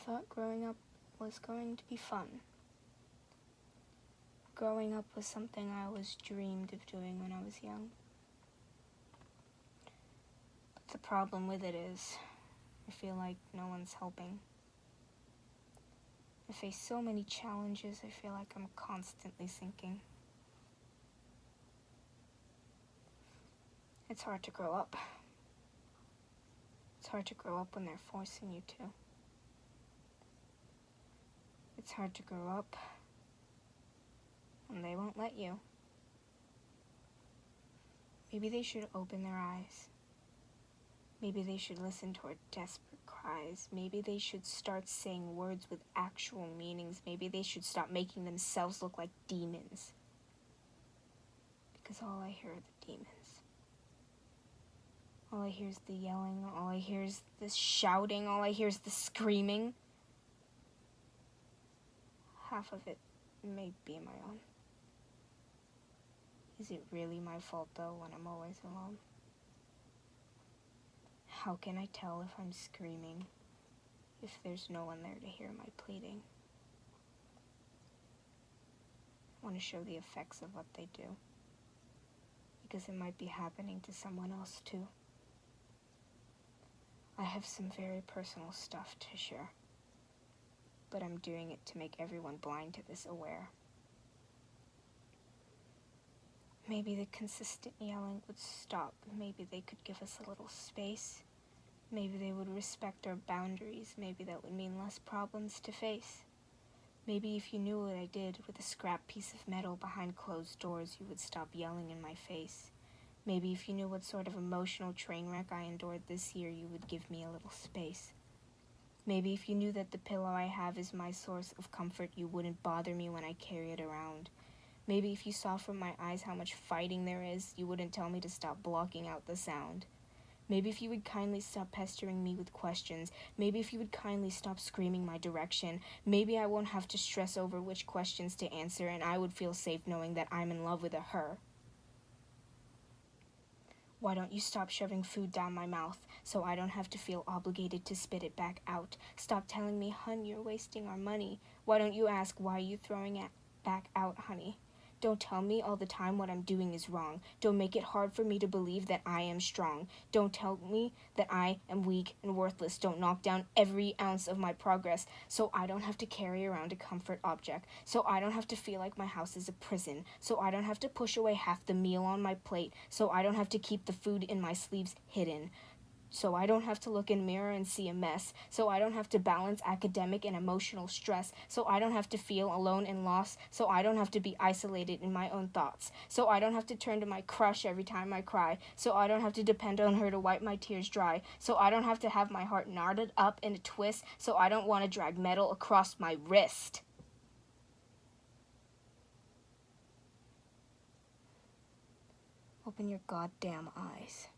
thought growing up was going to be fun. Growing up was something I always dreamed of doing when I was young. But the problem with it is, I feel like no one's helping. I face so many challenges, I feel like I'm constantly sinking. It's hard to grow up. It's hard to grow up when they're forcing you to. It's hard to grow up when they won't let you. Maybe they should open their eyes. Maybe they should listen to our desperate cries. Maybe they should start saying words with actual meanings. Maybe they should stop making themselves look like demons. Because all I hear are the demons. All I hear is the yelling. All I hear is the shouting. All I hear is the screaming. Half of it may be my own. Is it really my fault, though, when I'm always alone? How can I tell if I'm screaming if there's no one there to hear my pleading? I want to show the effects of what they do, because it might be happening to someone else, too. I have some very personal stuff to share, but I'm doing it to make everyone blind to this aware. Maybe the consistent yelling would stop. Maybe they could give us a little space. Maybe they would respect our boundaries. Maybe that would mean less problems to face. Maybe if you knew what I did with a scrap piece of metal behind closed doors, you would stop yelling in my face. Maybe if you knew what sort of emotional train wreck I endured this year, you would give me a little space. Maybe if you knew that the pillow I have is my source of comfort, you wouldn't bother me when I carry it around. Maybe if you saw from my eyes how much fighting there is, you wouldn't tell me to stop blocking out the sound. Maybe if you would kindly stop pestering me with questions. Maybe if you would kindly stop screaming my direction. Maybe I won't have to stress over which questions to answer, and I would feel safe knowing that I'm in love with a her. Why don't you stop shoving food down my mouth so I don't have to feel obligated to spit it back out? Stop telling me, hun, you're wasting our money. Why don't you ask, why are you throwing it back out, honey? Don't tell me all the time what I'm doing is wrong. Don't make it hard for me to believe that I am strong. Don't tell me that I am weak and worthless. Don't knock down every ounce of my progress so I don't have to carry around a comfort object, so I don't have to feel like my house is a prison, so I don't have to push away half the meal on my plate, so I don't have to keep the food in my sleeves hidden, so I don't have to look in a mirror and see a mess, so I don't have to balance academic and emotional stress, so I don't have to feel alone and lost, so I don't have to be isolated in my own thoughts, so I don't have to turn to my crush every time I cry, so I don't have to depend on her to wipe my tears dry, so I don't have to have my heart knotted up in a twist, so I don't want to drag metal across my wrist. Open your goddamn eyes.